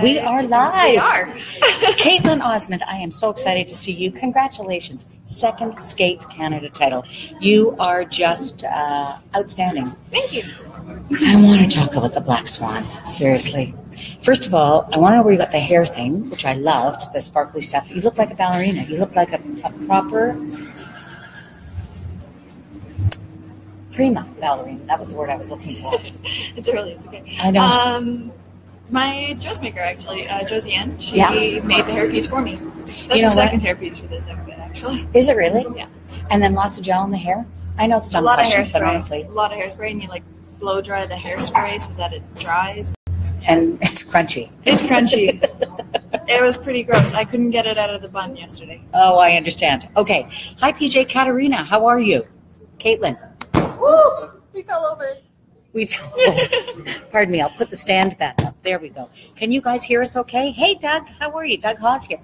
We are live. We are. Kaetlyn Osmond, I am so excited to see you. Congratulations. Second Skate Canada title. You are just outstanding. Thank you. I want to talk about the Black Swan, seriously. First of all, I want to know where you got the hair thing, which I loved, the sparkly stuff. You look like a ballerina. You look like a proper prima ballerina. That was the word I was looking for. It's early. It's okay. I know. My dressmaker, actually, Josie Ann, she made the hairpiece for me. That's You know the second what? hairpiece for this outfit, actually. Is it really? Yeah. And then lots of gel in the hair? I know it's a dumb question, but honestly. A lot of hairspray, and you blow dry the hairspray so that it dries. And it's crunchy. It's crunchy. It was pretty gross. I couldn't get it out of the bun yesterday. Oh, I understand. Okay. Hi, PJ Katerina. How are you? Kaetlyn. Whoops! We fell over. Pardon me. I'll put the stand back up. There we go. Can you guys hear us okay? Hey, Doug. How are you? Doug Haas here.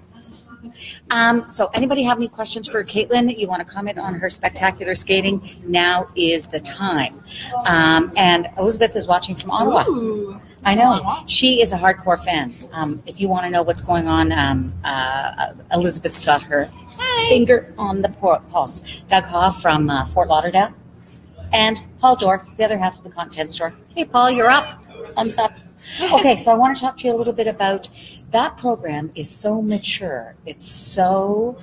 So anybody have any questions for Kaetlyn? You want to comment on her spectacular skating? Now is the time. And Elizabeth is watching from Ottawa. Ooh. I know. She is a hardcore fan. If you want to know what's going on, Elizabeth's got her finger on the pulse. Doug Hoff from Fort Lauderdale. And Paul Dorr, the other half of the content store. Hey, Paul, you're up. Thumbs up. Okay, so I want to talk to you a little bit about that program is so mature. It's so,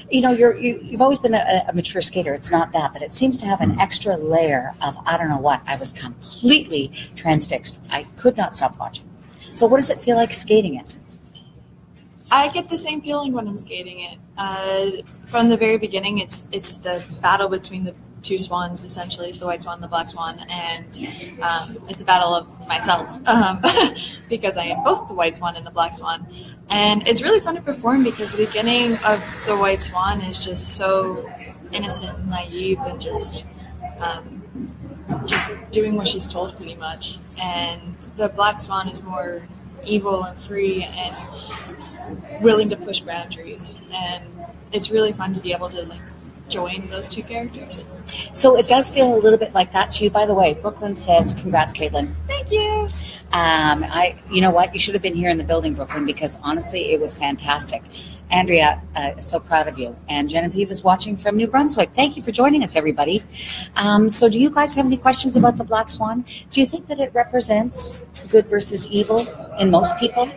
you've always been a mature skater. It's not that, but it seems to have an extra layer of, I don't know what. I was completely transfixed. I could not stop watching. So what does it feel like skating it? I get the same feeling when I'm skating it. From the very beginning, it's the battle between the two swans, essentially. It's the white swan and the black swan, and it's the battle of myself because I am both the white swan and the black swan. And it's really fun to perform because the beginning of the white swan is just so innocent and naive and just doing what she's told pretty much. And the black swan is more evil and free and willing to push boundaries. And it's really fun to be able to join those two characters. So it does feel a little bit like that's you. By the way, Brooklyn says, congrats, Kaetlyn. Thank you. You know what? You should have been here in the building, Brooklyn, because honestly, it was fantastic. Andrea is so proud of you. And Genevieve is watching from New Brunswick. Thank you for joining us, everybody. So do you guys have any questions about the Black Swan? Do you think that it represents good versus evil in most people?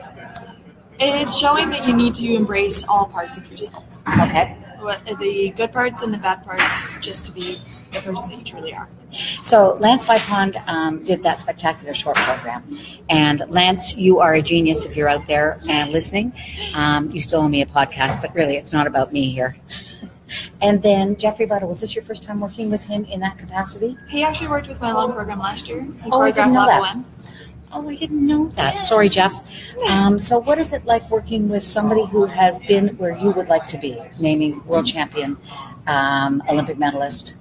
It's showing that you need to embrace all parts of yourself. Okay. The good parts and the bad parts, just to be the person that you truly are. So Lance Vipond did that spectacular short program. And Lance, you are a genius if you're out there and listening. You still owe me a podcast, but really it's not about me here. And then Jeffrey Butler, was this your first time working with him in that capacity? He actually worked with my long program last year. I didn't know that. Oh, I didn't know that. Yeah. Sorry, Jeff. So what is it like working with somebody who has been where you would like to be, naming world champion, Olympic medalist?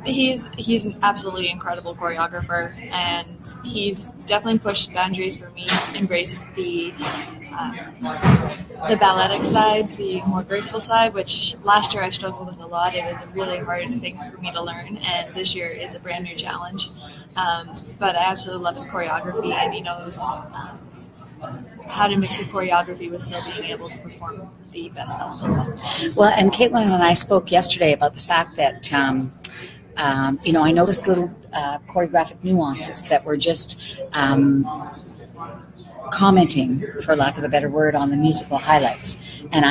He's an absolutely incredible choreographer, and he's definitely pushed boundaries for me, embraced the balletic side, the more graceful side, which last year I struggled with a lot. It was a really hard thing for me to learn, and this year is a brand new challenge. But I absolutely love his choreography, and he knows how to mix the choreography with still being able to perform the best elements. Well, and Kaetlyn and I spoke yesterday about the fact that, I noticed little choreographic nuances that were just commenting, for lack of a better word, on the musical highlights. And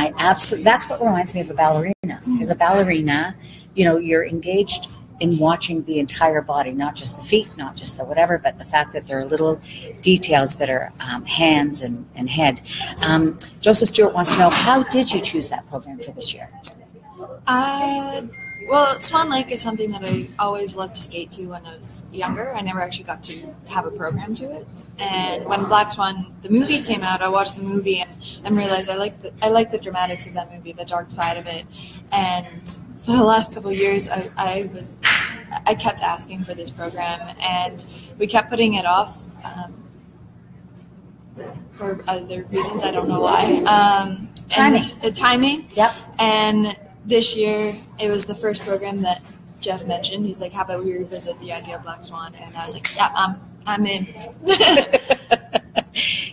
that's what reminds me of a ballerina. Because a ballerina, you're engaged in watching the entire body, not just the feet, not just the whatever, but the fact that there are little details that are hands and head. Joseph Stewart wants to know, how did you choose that program for this year? Well, Swan Lake is something that I always loved to skate to when I was younger. I never actually got to have a program to it. And when Black Swan, the movie came out, I watched the movie and realized I like the dramatics of that movie, the dark side of it. And for the last couple of years, I kept asking for this program, and we kept putting it off for other reasons. I don't know why. Timing. Yep. And this year, it was the first program that Jeff mentioned. He's like, how about we revisit the idea of Black Swan? And I was like, yeah, I'm in.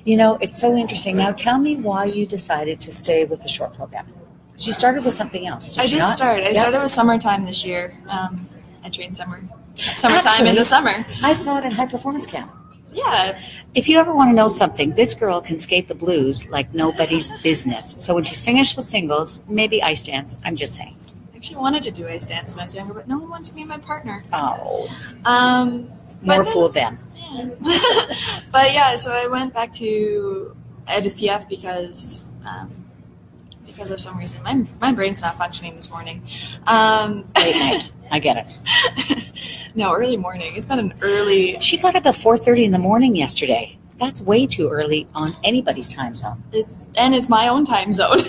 You know, it's so interesting. Now, tell me why you decided to stay with the short program. Because you started with something else. I did start. I started with summertime this year. I trained summertime in the summer. I saw it at High Performance Camp. Yeah. If you ever want to know something, this girl can skate the blues like nobody's business. So when she's finished with singles, maybe ice dance. I'm just saying. I actually wanted to do ice dance when I was younger, but no one wanted to be my partner. Oh. More fool them. Yeah. But yeah, so I went back to EdFPF because of some reason my brain's not functioning this morning. Late night. I get it. No, early morning. It's not an early. She got up at 4:30 in the morning yesterday. That's way too early on anybody's time zone. It's my own time zone.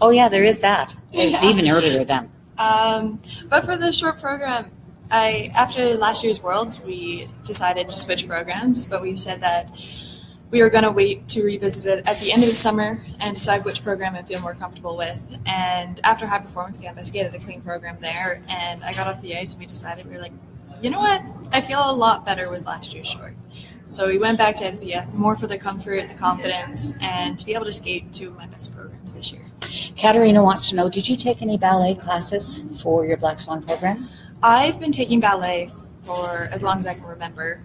Oh yeah, there is that. It's even earlier then. But for the short program, after last year's Worlds, we decided to switch programs, but we said that we were going to wait to revisit it at the end of the summer and decide which program I feel more comfortable with. And after High Performance Camp, I skated a clean program there, and I got off the ice, and we decided, we were like, you know what? I feel a lot better with last year's short. So we went back to NPF, more for the comfort, the confidence, and to be able to skate two of my best programs this year. Katerina wants to know, did you take any ballet classes for your Black Swan program? I've been taking ballet for as long as I can remember.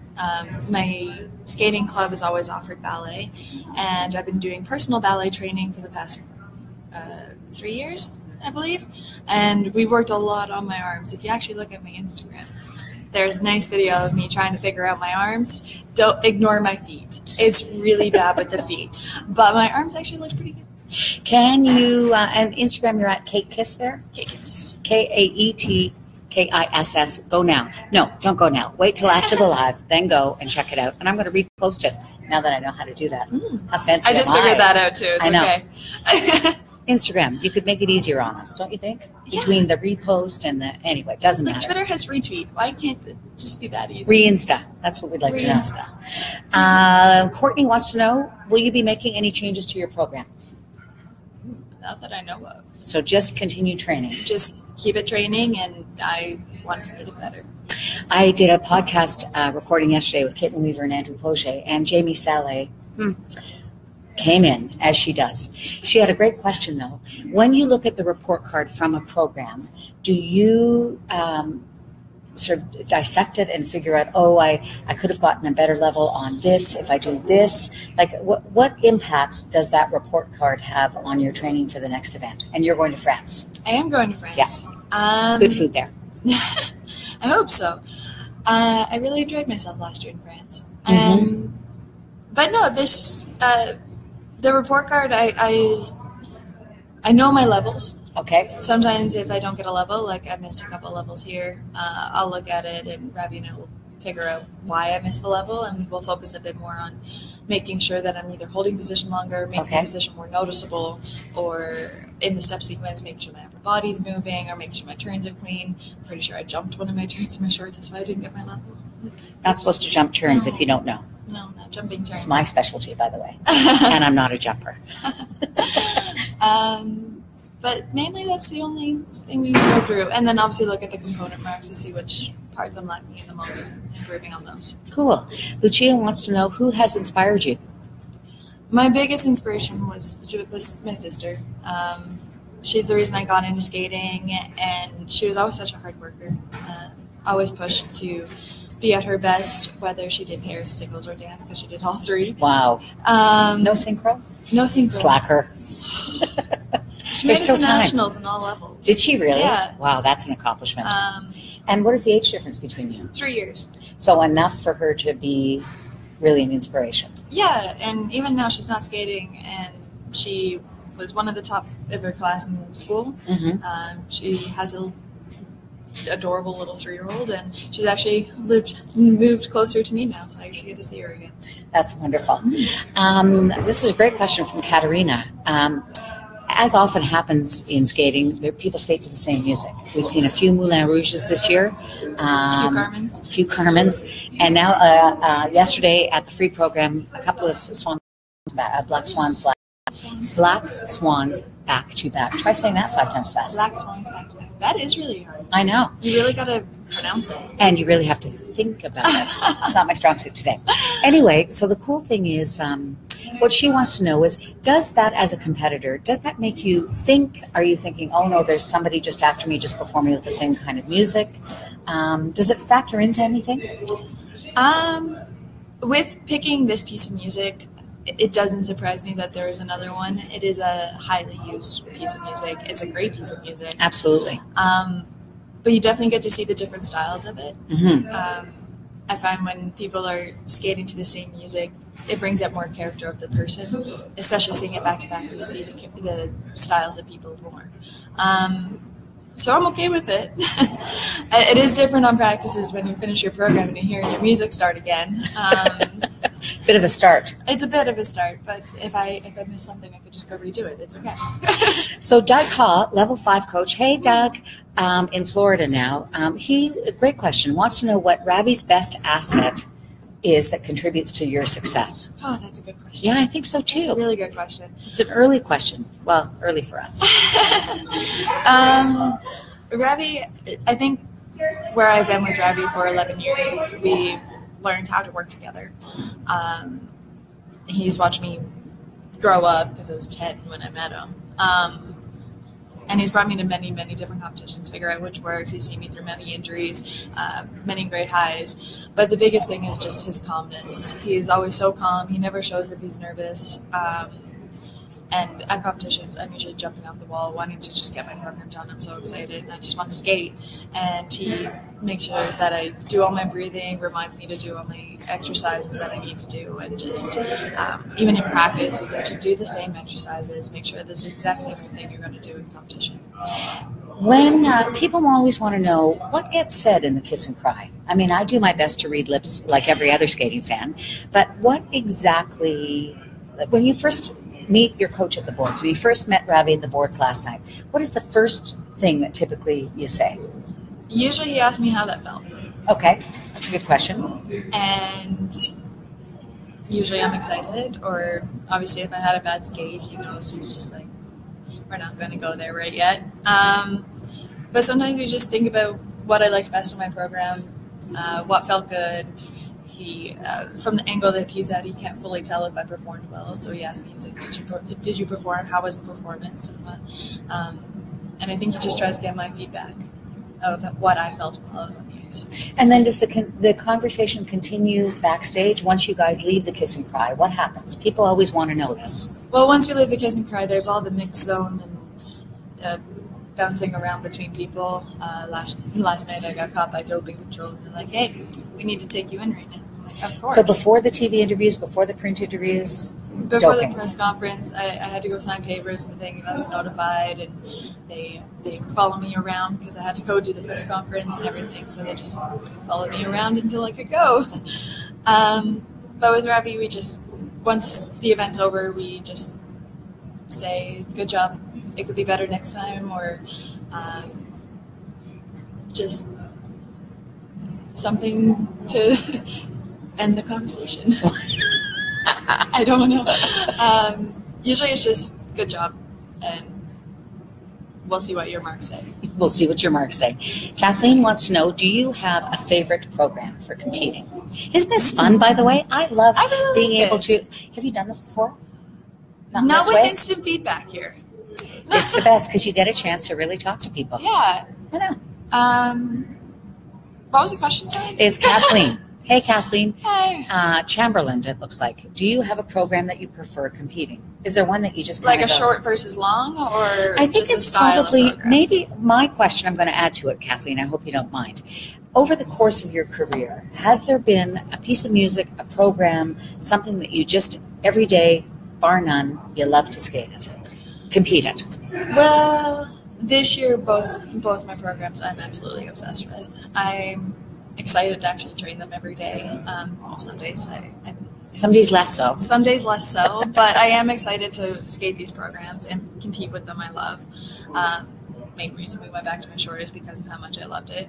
My skating club has always offered ballet, and I've been doing personal ballet training for the past 3 years, I believe. And we worked a lot on my arms. If you actually look at my Instagram, there's a nice video of me trying to figure out my arms. Don't ignore my feet. It's really bad with the feet. But my arms actually look pretty good. Can you, and Instagram, you're at Kate Kiss there? Kate Kiss. KaetkIss. Go now. No, don't go now. Wait till after the live, then go and check it out. And I'm going to repost it now that I know how to do that. How fancy I just figured that out too. It's okay. Instagram, you could make it easier on us, don't you think? Yeah. Between the repost and the, anyway, it doesn't matter. Twitter has retweet. Why can't it just be that easy? Re-Insta. That's what we'd like to know. Courtney wants to know, will you be making any changes to your program? Not that I know of. So just continue training. Just keep it training, and I want to get it better. I did a podcast recording yesterday with Caitlin Weaver and Andrew Poche, and Jamie Saleh came in, as she does. She had a great question, though. When you look at the report card from a program, do you sort of dissect it and figure out, I could have gotten a better level on this if I do this? Like, what impact does that report card have on your training for the next event? And you're going to France. I am going to France. Yes. Good food there. I hope so. I really enjoyed myself last year in France. But no, the report card, I know my levels. Okay. Sometimes if I don't get a level, like I missed a couple of levels here, I'll look at it and Ravina will figure out why I missed the level, and we'll focus a bit more on making sure that I'm either holding position longer, making the position more noticeable, or in the step sequence, making sure my upper body's moving, or making sure my turns are clean. I'm pretty sure I jumped one of my turns in my short, that's why I didn't get my level. Not supposed to jump turns if you don't know. No, not jumping turns. It's my specialty, by the way, and I'm not a jumper. But mainly that's the only thing we go through. And then obviously look at the component marks to see which parts I'm lacking in the most, improving on those. Cool. Lucia wants to know, who has inspired you? My biggest inspiration was my sister. She's the reason I got into skating, and she was always such a hard worker. Always pushed to be at her best, whether she did pairs, singles, or dance, because she did all three. Wow. No synchro? No synchro. Slacker. She made it to nationals in all levels. Did she really? Yeah. Wow, that's an accomplishment. And what is the age difference between you? 3 years. So enough for her to be really an inspiration. Yeah, and even now she's not skating, and she was one of the top of her class in school. She has a adorable little 3-year-old, and she's actually moved closer to me now, so I actually get to see her again. That's wonderful. This is a great question from Katerina. As often happens in skating, people skate to the same music. We've seen a few Moulin Rouges this year. A few Carmens. And now, yesterday at the free program, a couple of Black Swans back to back. Try saying that 5 times fast. Black Swans back to back. That is really hard. I know. You really got to pronounce it. And you really have to think about it. It's not my strong suit today. Anyway, so the cool thing is, what she wants to know is, does that as a competitor, does that make you think, are you thinking, oh no, there's somebody just after me just performing with the same kind of music? Does it factor into anything? With picking this piece of music, it doesn't surprise me that there is another one. It is a highly used piece of music. It's a great piece of music. Absolutely. But you definitely get to see the different styles of it. Mm-hmm. I find when people are skating to the same music, it brings out more character of the person, especially seeing it back to back. You see the styles of people more. So I'm okay with it. It is different on practices when you finish your program and you hear your music start again. Bit of a start. It's a bit of a start, but if I miss something, I could just go redo it. It's okay. So Doug Haw, level 5 coach. Hey, Doug, in Florida now. Great question, wants to know what Ravi's best asset is that contributes to your success. Oh, that's a good question. Yeah, I think so too. It's a really good question. It's an early question. Well, early for us. Ravi, I think where I've been with Ravi for 11 years, we've learned how to work together. He's watched me grow up because I was 10 when I met him. And he's brought me to many, many different competitions, figure out which works. He's seen me through many injuries, many great highs. But the biggest thing is just his calmness. He's always so calm. He never shows if he's nervous. And at competitions, I'm usually jumping off the wall, wanting to just get my program done. I'm so excited, and I just want to skate. And he makes sure that I do all my breathing, reminds me to do all my exercises that I need to do, and just even in practice, he's like, just do the same exercises, make sure that's the exact same thing you're going to do in competition. When people always want to know what gets said in the kiss and cry. I mean, I do my best to read lips like every other skating fan, but what exactly, when you first meet your coach at the boards, when you first met Ravi at the boards last night, what is the first thing that typically you say? Usually he asks me how that felt. Okay, that's a good question. And usually I'm excited, or obviously if I had a bad skate, he knows, he's just like, we're not going to go there right yet. But sometimes we just think about what I liked best in my program, what felt good. He, from the angle that he's at, he can't fully tell if I performed well. So he asked me, he's like, did you perform? How was the performance? And I think he just tries to get my feedback of what I felt while I was on the ice. And then does the conversation continue backstage once you guys leave the kiss and cry? What happens? People always want to know this. Well, once we leave the kiss and cry, there's all the mixed zone and bouncing around between people. Last night I got caught by doping control, and they're like, hey, we need to take you in right now. Of course. So before the TV interviews, before the print interviews? Before doping. The press conference, I had to go sign papers and things, and I was notified, and they follow me around because I had to go do the press conference and everything, so they just followed me around until I could go. But with Ravi, we just, once the event's over, we just say, good job, it could be better next time, or just something to end the conversation. I don't know. Usually it's just good job, and we'll see what your marks say. We'll see what your marks say. Kathleen wants to know, do you have a favorite program for competing? Isn't this fun, by the way? I love being able to. Have you done this before? Not with instant feedback here. It's the best because you get a chance to really talk to people. Yeah. I know. What was the question, sorry? It's Kathleen. Hey, Kathleen. Hi. Chamberlain, it looks like. Do you have a program that you prefer competing? Is there one that you just like a short versus long, or I think just it's a style probably of program? Maybe my question. I'm going to add to it, Kathleen. I hope you don't mind. Over the course of your career, has there been a piece of music, a program, something that you just every day, bar none, you love to skate it, compete it? Well, this year, both my programs I'm absolutely obsessed with. I'm excited to actually train them every day. Some days some days less so. Some days less so, but I am excited to skate these programs and compete with them. I love. Main reason we went back to my short is because of how much I loved it.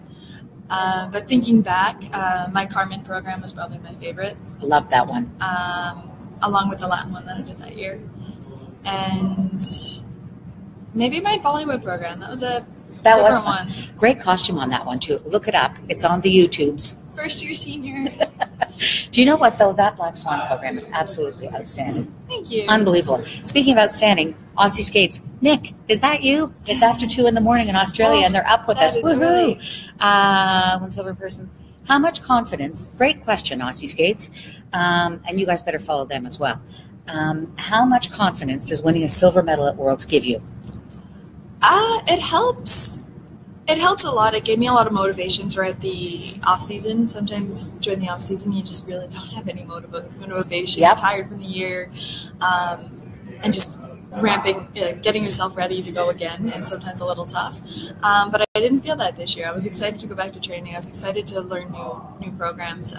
But thinking back, my Carmen program was probably my favorite. I love that one. Along with the Latin one that I did that year. And maybe my Bollywood program. That was a That was Different fun. one. Great costume on that one, too. Look it up. It's on the YouTubes. First year senior. Do you know what, though? That Black Swan program is absolutely outstanding. Thank you. Unbelievable. Speaking of outstanding, Aussie Skates. Nick, is that you? It's after 2 in the morning in Australia, and they're up with us. Woohoo! One silver person. How much confidence? Great question, Aussie Skates. And you guys better follow them as well. How much confidence does winning a silver medal at Worlds give you? It helps. It helps a lot. It gave me a lot of motivation throughout the off season. Sometimes during the off season, you just really don't have any motivation. Yep. You're tired from the year, and just getting yourself ready to go again is sometimes a little tough. But I didn't feel that this year. I was excited to go back to training. I was excited to learn new programs.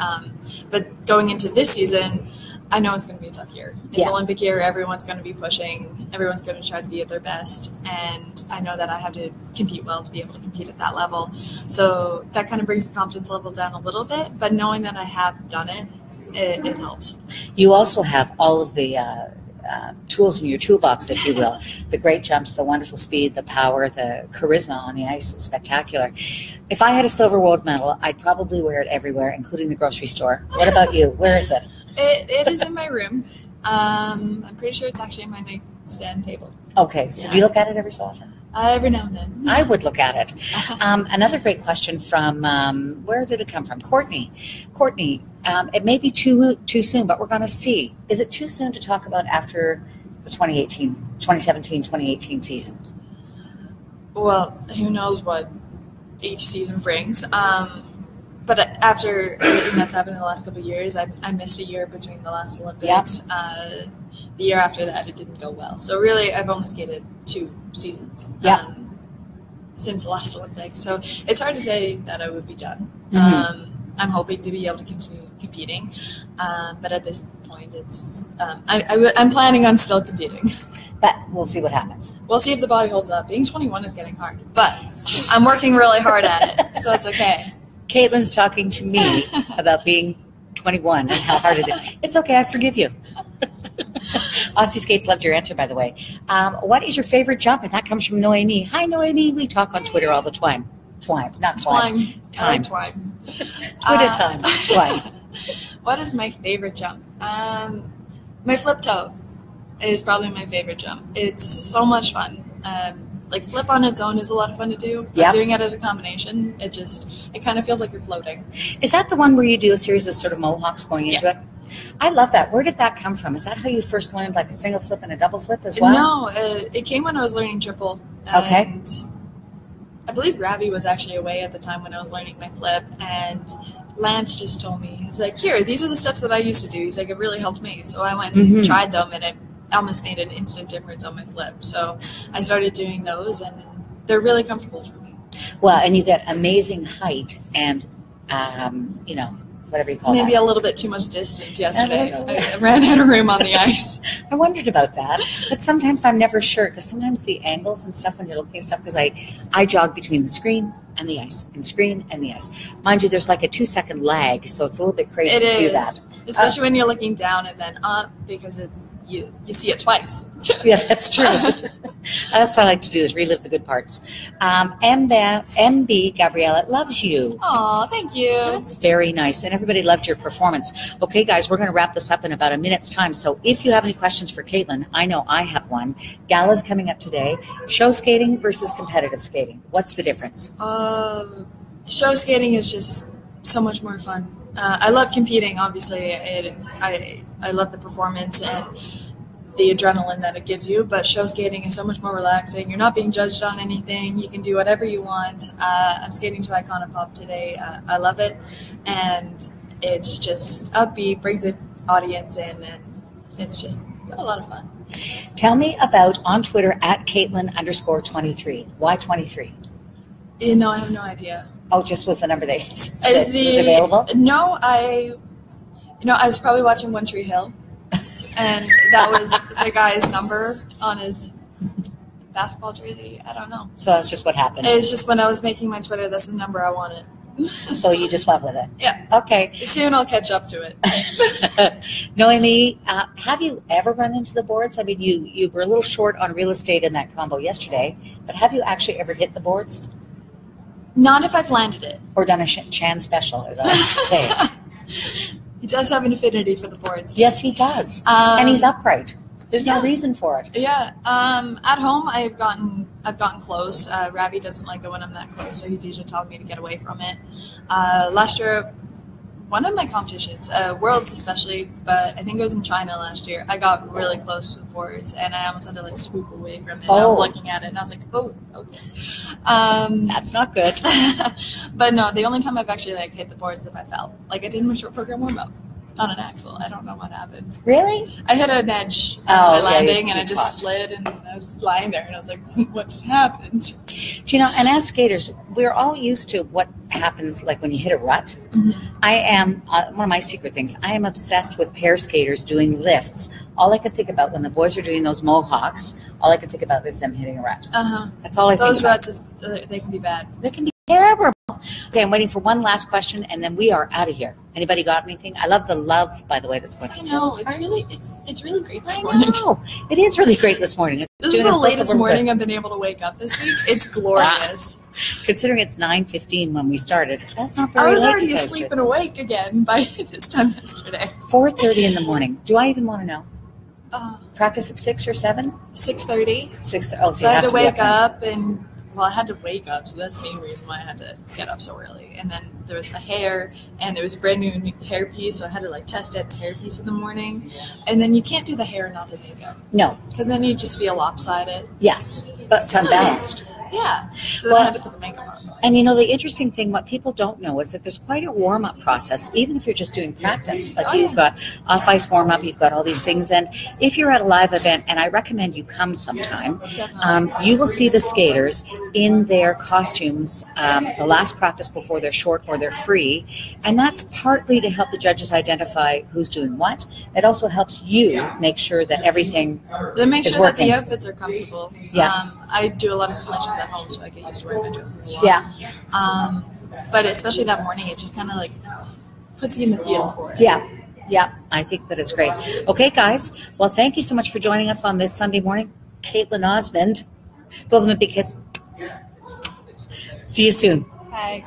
But going into this season, I know it's going to be a tough year. It's Olympic year. Everyone's going to be pushing. Everyone's going to try to be at their best. And I know that I have to compete well to be able to compete at that level. So that kind of brings the confidence level down a little bit. But knowing that I have done it, it helps. You also have all of the tools in your toolbox, if you will. The great jumps, the wonderful speed, the power, the charisma on the ice is spectacular. If I had a silver world medal, I'd probably wear it everywhere, including the grocery store. What about you? Where is it? It is in my room. I'm pretty sure it's actually in my nightstand table. Okay, so do you look at it every so often? Every now and then. I would look at it. Another great question from, where did it come from? Courtney, it may be too soon, but we're going to see. Is it too soon to talk about after the 2017-2018 season? Well, who knows what each season brings. But after everything that's happened in the last couple of years, I missed a year between the last Olympics. Yep. The year after that, it didn't go well. So really, I've only skated 2 seasons since the last Olympics. So it's hard to say that I would be done. Mm-hmm. I'm hoping to be able to continue competing. But at this point, it's I'm planning on still competing. But we'll see what happens. We'll see if the body holds up. Being 21 is getting hard. But I'm working really hard at it, so it's okay. Kaetlyn's talking to me about being 21 and how hard it is. It's okay, I forgive you. Aussie Skates loved your answer, by the way. What is your favorite jump? And that comes from Noemi. Hi, Noemi. We talk on Twitter all the time. Twine. Twine. Twitter time. Twine. What is my favorite jump? My flip toe is probably my favorite jump. It's so much fun. Like flip on its own is a lot of fun to do. But doing it as a combination, it kind of feels like you're floating. Is that the one where you do a series of sort of mohawks going into it? I love that. Where did that come from? Is that how you first learned like a single flip and a double flip as well? No, it came when I was learning triple. Okay. And I believe Ravi was actually away at the time when I was learning my flip, and Lance just told me, he's like, here, these are the steps that I used to do. He's like, it really helped me. So I went and tried them, and it almost made an instant difference on my flip. So I started doing those, and they're really comfortable for me. Well, and you get amazing height and, whatever you call it. Maybe a little bit too much distance yesterday. I ran out of room on the ice. I wondered about that. But sometimes I'm never sure, because sometimes the angles and stuff when you're looking at stuff, because I jog between the screen and the ice, and screen and the ice. Mind you, there's like a 2-second lag, so it's a little bit crazy to do that. Especially when you're looking down and then up, because you see it twice. Yeah, that's true. That's what I like to do, is relive the good parts. MB Gabriella loves you. Aw, thank you. That's very nice, and everybody loved your performance. Okay, guys, we're going to wrap this up in about a minute's time, so if you have any questions for Kaetlyn, I know I have one. Gala's coming up today. Show skating versus competitive skating. What's the difference? Show skating is just so much more fun. I love competing, obviously. I love the performance and the adrenaline that it gives you, but show skating is so much more relaxing. You're not being judged on anything. You can do whatever you want. I'm skating to Iconopop today. I love it, and it's just upbeat, brings the audience in, and it's just a lot of fun. Tell me about on Twitter at Kaetlyn_23. Why 23? I have no idea. Oh, just was the number they said was available? No, I was probably watching One Tree Hill, and that was the guy's number on his basketball jersey. I don't know. So that's just what happened. It's just when I was making my Twitter, that's the number I wanted. So you just went with it. Yeah. Okay. Soon I'll catch up to it. Noemi, have you ever run into the boards? I mean, you were a little short on real estate in that combo yesterday, but have you actually ever hit the boards? Not if I've landed it. Or done a Chan special, as I like to say. He does have an affinity for the boards. Yes, he does. And he's upright. There's no reason for it. Yeah. At home, I've gotten close. Ravi doesn't like it when I'm that close, so he's usually telling me to get away from it. Last year, one of my competitions, Worlds especially, but I think it was in China last year, I got really close to the boards, and I almost had to like swoop away from it. I was looking at it, and I was like, oh, okay. That's not good. But no, the only time I've actually like hit the boards is if I fell. Like I did in my short program warm-up on an axle. I don't know what happened. Really? I hit an edge on my landing, and I just slid, and I was lying there, and I was like, what just happened? You know, and as skaters, we're all used to what happens like when you hit a rut. Mm-hmm. I am, one of my secret things, I am obsessed with pair skaters doing lifts. All I can think about when the boys are doing those mohawks, all I can think about is them hitting a rut. Uh-huh. That's all I think about. Those ruts, they can be bad. They can be terrible. Okay, I'm waiting for one last question, and then we are out of here. Anybody got anything? I love the love, by the way, that's going to I know, it's really great this I morning. know. It is really great this morning. This is the latest morning I've been able to wake up this week. It's glorious. Considering it's 9:15 when we started, that's not very late. I was already asleep and awake again by this time yesterday. 4:30 in the morning. Do I even want to know? Practice at 6 or 7? 6:30. 6. Oh, so I had to wake up and. Well, I had to wake up, so that's the main reason why I had to get up so early. And then there was the hair, and there was a brand new hairpiece, so I had to like test out the hairpiece in the morning. And then you can't do the hair and not the makeup. No. Because then you just feel lopsided. Yes, but it's unbalanced. Yeah. So then I had to put the makeup on. And you know, the interesting thing, what people don't know is that there's quite a warm-up process, even if you're just doing practice. Like you've got off-ice warm-up, you've got all these things. And if you're at a live event, and I recommend you come sometime, you will see the skaters in their costumes the last practice before they're short or they're free. And that's partly to help the judges identify who's doing what. It also helps you make sure that everything Then make is sure working. that the outfits are comfortable. Yeah. I do a lot of simulations at home, so I get used to wearing my dresses a lot. Yeah. But especially that morning, it just kind of like puts you in the feel for it. Yeah. Yeah, I think that it's great. Okay, guys. Well, thank you so much for joining us on this Sunday morning. Kaetlyn Osmond. Blow them a big kiss. See you soon. Bye.